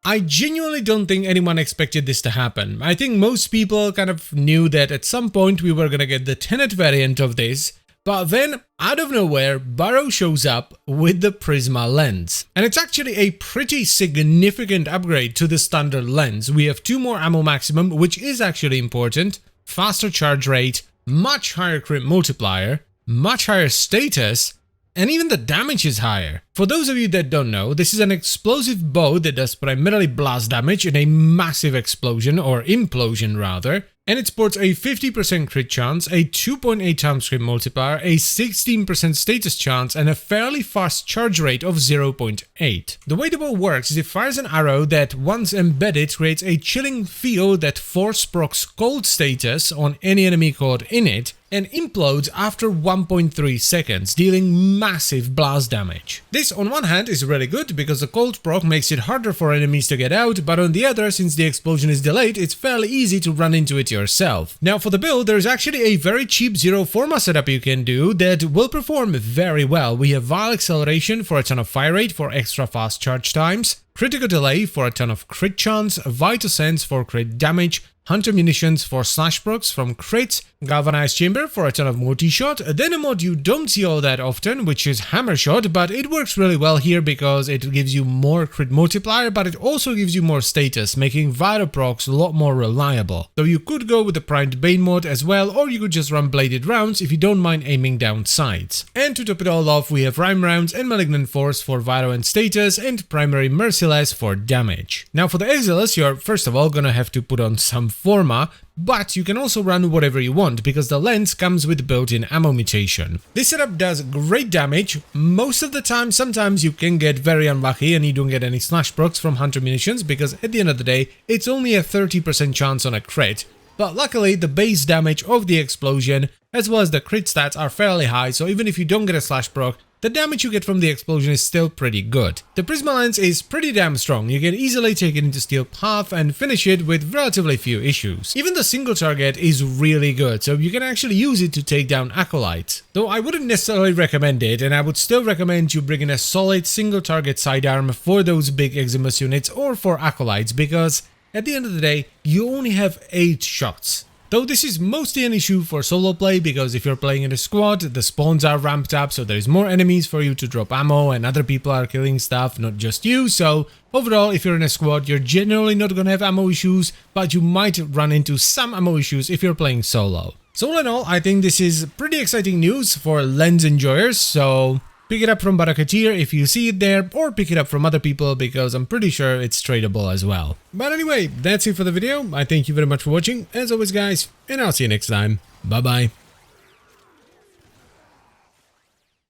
I genuinely don't think anyone expected this to happen. I think most people kind of knew that at some point we were gonna get the Tenet variant of this, but then, out of nowhere, Burrow shows up with the Prisma Lenz. And it's actually a pretty significant upgrade to the standard lens. We have 2 more ammo maximum, which is actually important, faster charge rate, much higher crit multiplier, much higher status, and even the damage is higher. For those of you that don't know, this is an explosive bow that does primarily blast damage in a massive explosion, or implosion rather, and it sports a 50% crit chance, a 2.8 times crit multiplier, a 16% status chance, and a fairly fast charge rate of 0.8. The way the bow works is it fires an arrow that, once embedded, creates a chilling field that force procs cold status on any enemy caught in it, and implodes after 1.3 seconds, dealing massive blast damage. This on one hand is really good because the cold proc makes it harder for enemies to get out, but on the other, since the explosion is delayed, it's fairly easy to run into it yourself. Now for the build, there's actually a very cheap Zero Forma setup you can do that will perform very well. We have Vile Acceleration for a ton of fire rate for extra fast charge times, Critical Delay for a ton of crit chance, Vital Sense for crit damage, Hunter Munitions for slash procs from crits, Galvanized Chamber for a ton of multi-shot, then a mod you don't see all that often, which is Hammer Shot, but it works really well here because it gives you more crit multiplier, but it also gives you more status, making Vital procs a lot more reliable. So you could go with the Primed Bane mod as well, or you could just run Bladed Rounds if you don't mind aiming down sights. And to top it all off, we have Rhyme Rounds and Malignant Force for Vital and status, and Primary Merciless for damage. Now for the Exiles, you're first of all gonna have to put on some Forma, but you can also run whatever you want because the lens comes with built-in ammo mutation. This setup does great damage. Most of the time, sometimes you can get very unlucky and you don't get any slash procs from Hunter Munitions because at the end of the day, it's only a 30% chance on a crit. But luckily, the base damage of the explosion as well as the crit stats are fairly high, so even if you don't get a slash proc, the damage you get from the explosion is still pretty good. The Prisma Lenz is pretty damn strong. You can easily take it into Steel Path and finish it with relatively few issues. Even the single target is really good, so you can actually use it to take down Acolytes. Though I wouldn't necessarily recommend it, and I would still recommend you bring in a solid single target sidearm for those big Eximus units or for Acolytes, because at the end of the day, you only have 8 shots. Though this is mostly an issue for solo play because if you're playing in a squad, the spawns are ramped up, so there's more enemies for you to drop ammo and other people are killing stuff, not just you. So overall, if you're in a squad, you're generally not gonna have ammo issues, but you might run into some ammo issues if you're playing solo. So all in all, I think this is pretty exciting news for lens enjoyers, so pick it up from Barakatir if you see it there, or pick it up from other people because I'm pretty sure it's tradable as well. But anyway, that's it for the video. I thank you very much for watching, as always guys, and I'll see you next time. Bye bye.